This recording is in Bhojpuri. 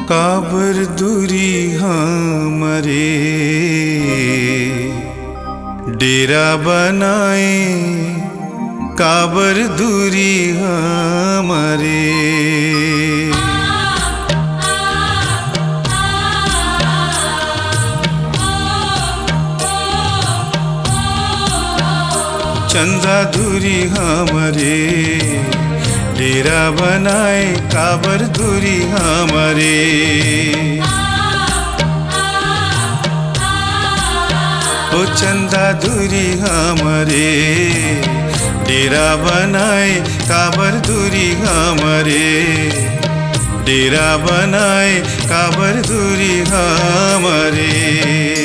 काबर दूरी हमरे डेरा बनाए, काबर दूरी हमरे। चंदा दूरी हमरे डेरा बनाए, काबर दूरी हमरे। ओ चंदा दूरी हमरे डेरा बनाए, काबर दूरी हमरे। डेरा बनाए, काबर दूरी हमरे।